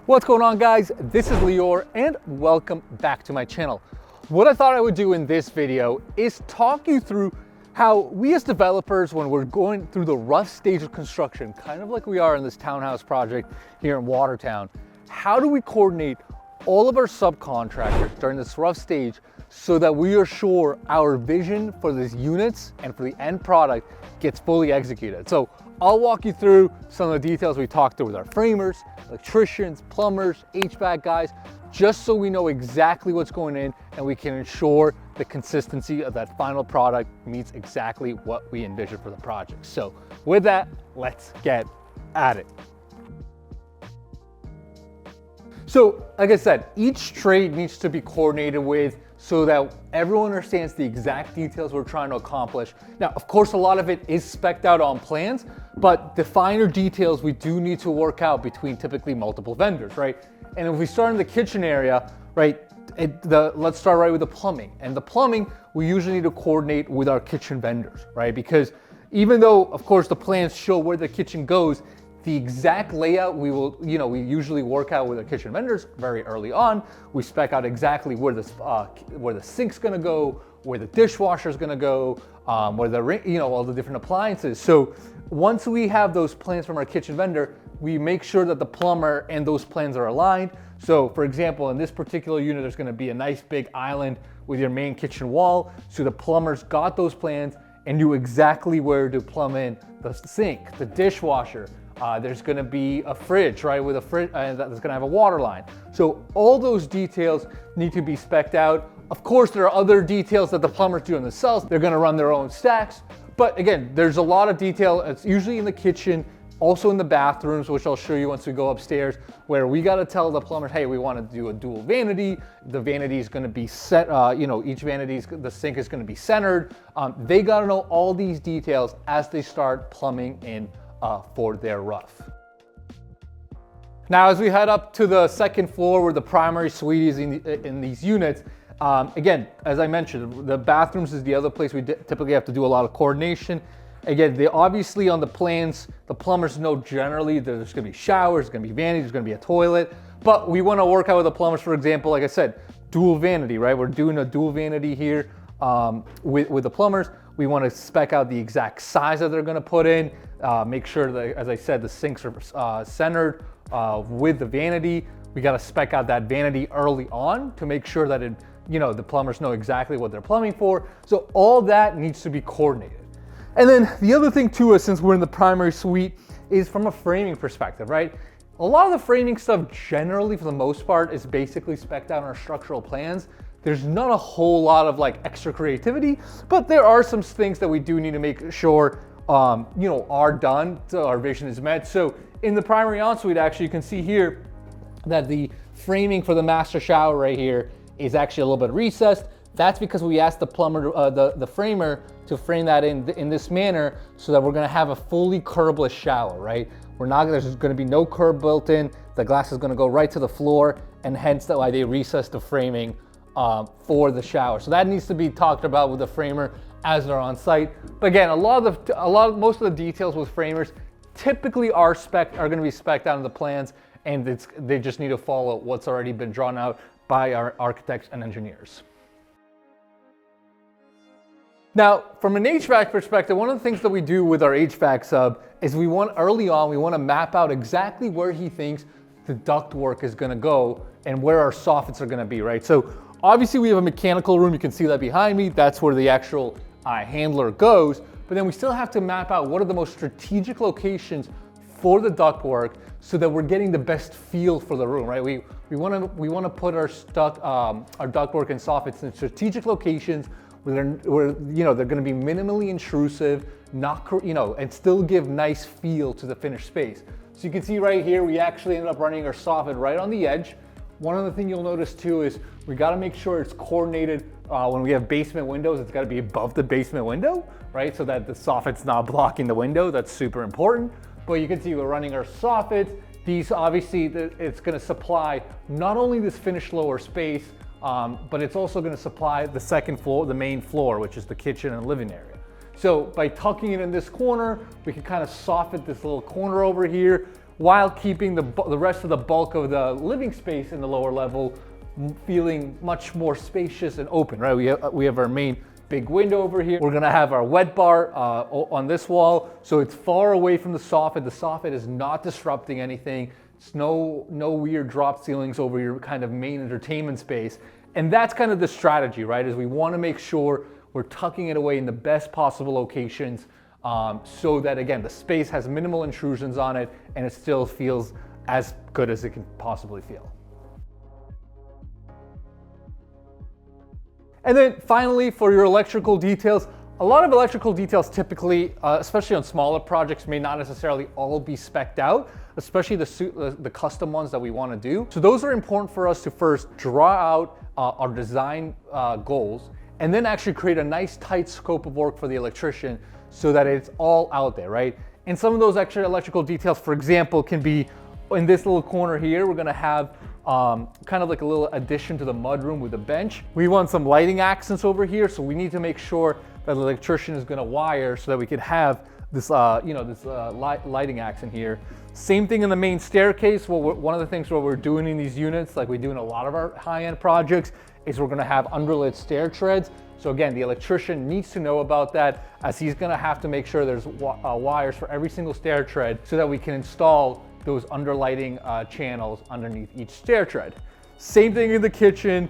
What's going on, guys? This is Lior and welcome back to my channel. What I thought I would do in this video is talk you through how we as developers, when we're going through the rough stage of construction, kind of like we are in this townhouse project here in Watertown, how do we coordinate all of our subcontractors during this rough stage so that we are sure our vision for these units and for the end product gets fully executed? So I'll walk you through some of the details we talked through with our framers, electricians, plumbers, HVAC guys, just so we know exactly what's going in and we can ensure the consistency of that final product meets exactly what we envisioned for the project. So with that, let's get at it. So like I said, each trade needs to be coordinated with so that everyone understands the exact details we're trying to accomplish. Now, of course, a lot of it is spec'd out on plans, but the finer details we do need to work out between typically multiple vendors, right? And if we start in the kitchen area, right, let's start right with the plumbing. And the plumbing, we usually need to coordinate with our kitchen vendors, right? Because even though, of course, the plans show where the kitchen goes, the exact layout we usually work out with our kitchen vendors very early on. We spec out exactly where the sink's gonna go, where the dishwasher's gonna go, where all the different appliances. So once we have those plans from our kitchen vendor, we make sure that the plumber and those plans are aligned. So for example, in this particular unit, there's gonna be a nice big island with your main kitchen wall. So the plumber's got those plans and knew exactly where to plumb in the sink, the dishwasher. There's gonna be a fridge, right, with a fridge that's gonna have a water line. So all those details need to be spec'd out. Of course, there are other details that the plumbers do in themselves. They're gonna run their own stacks. But again, there's a lot of detail. It's usually in the kitchen, also in the bathrooms, which I'll show you once we go upstairs, where we gotta tell the plumbers, hey, we wanna do a dual vanity. The vanity is gonna be set, each vanity, the sink is gonna be centered. They gotta know all these details as they start plumbing in for their rough. Now, as we head up to the second floor where the primary suite is in these units, again, as I mentioned, the bathrooms is the other place we typically have to do a lot of coordination. Again, they obviously on the plans, the plumbers know generally there's gonna be showers, there's gonna be vanities, there's gonna be a toilet, but we wanna work out with the plumbers, for example, like I said, dual vanity, right? We're doing a dual vanity here with the plumbers. We want to spec out the exact size that they're going to put in, make sure that, as I said, the sinks are centered with the vanity. We got to spec out that vanity early on to make sure that the plumbers know exactly what they're plumbing for. So all that needs to be coordinated. And then the other thing too is, since we're in the primary suite, is from a framing perspective, right? A lot of the framing stuff generally, for the most part, is basically spec'd out in our structural plans. There's not a whole lot of extra creativity, but there are some things that we do need to make sure are done so our vision is met. So in the primary ensuite, actually, you can see here that the framing for the master shower right here is actually a little bit recessed. That's because we asked the plumber, the framer, to frame that in this manner so that we're gonna have a fully curbless shower, right? There's gonna be no curb built in. The glass is gonna go right to the floor, and hence that's why they recessed the framing for the shower. So that needs to be talked about with the framer as they're on site. But again, most of the details with framers typically are going to be spec'd out in the plans, and they just need to follow what's already been drawn out by our architects and engineers. Now, from an HVAC perspective, one of the things that we do with our HVAC sub is early on, we want to map out exactly where he thinks the duct work is going to go and where our soffits are going to be, right? So obviously we have a mechanical room, you can see that behind me, that's where the actual handler goes, but then we still have to map out what are the most strategic locations for the ductwork so that we're getting the best feel for the room, right? We want to put our ductwork and soffits in strategic locations where they're going to be minimally intrusive, and still give nice feel to the finished space. So you can see right here, we actually ended up running our soffit right on the edge. One other thing you'll notice too is we got to make sure it's coordinated. When we have basement windows, it's got to be above the basement window, right? So that the soffit's not blocking the window. That's super important. But you can see we're running our soffits. These obviously, it's going to supply not only this finished lower space, but it's also going to supply the second floor, the main floor, which is the kitchen and living area. So by tucking it in this corner, we can kind of soffit this little corner over here. while keeping the rest of the bulk of the living space in the lower level feeling much more spacious and open, right? We have our main big window over here. We're gonna have our wet bar on this wall, so it's far away from the soffit. The soffit is not disrupting anything. It's no weird drop ceilings over your kind of main entertainment space. And that's kind of the strategy, right? Is we wanna make sure we're tucking it away in the best possible locations so that, again, the space has minimal intrusions on it and it still feels as good as it can possibly feel. And then finally, for your electrical details, a lot of electrical details typically, especially on smaller projects, may not necessarily all be spec'd out, especially the custom ones that we want to do. So those are important for us to first draw out our design goals, and then actually create a nice tight scope of work for the electrician so that it's all out there, right? And some of those extra electrical details, for example, can be in this little corner here. We're gonna have kind of like a little addition to the mudroom with a bench. We want some lighting accents over here, so we need to make sure that the electrician is gonna wire so that we could have this, lighting accent here. Same thing in the main staircase. Well, one of the things what we're doing in these units, like we do in a lot of our high-end projects, is we're gonna have underlit stair treads. So again, the electrician needs to know about that, as he's gonna have to make sure there's wires for every single stair tread so that we can install those underlighting channels underneath each stair tread. Same thing in the kitchen.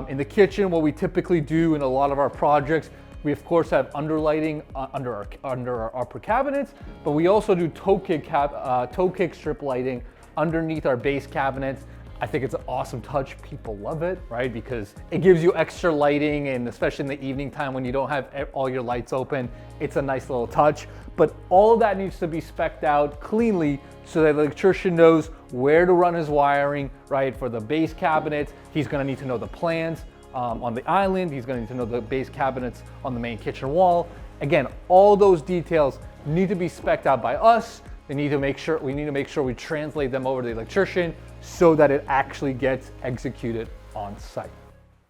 In the kitchen, what we typically do in a lot of our projects, we of course have underlighting under our upper cabinets, but we also do toe kick strip lighting underneath our base cabinets. I think it's an awesome touch. People love it, right? Because it gives you extra lighting, and especially in the evening time when you don't have all your lights open, it's a nice little touch. But all of that needs to be spec'd out cleanly so that the electrician knows where to run his wiring, right? For the base cabinets, he's gonna need to know the plans on the island. He's gonna need to know the base cabinets on the main kitchen wall. Again, all those details need to be spec'd out by us. We need to make sure we translate them over to the electrician so that it actually gets executed on site.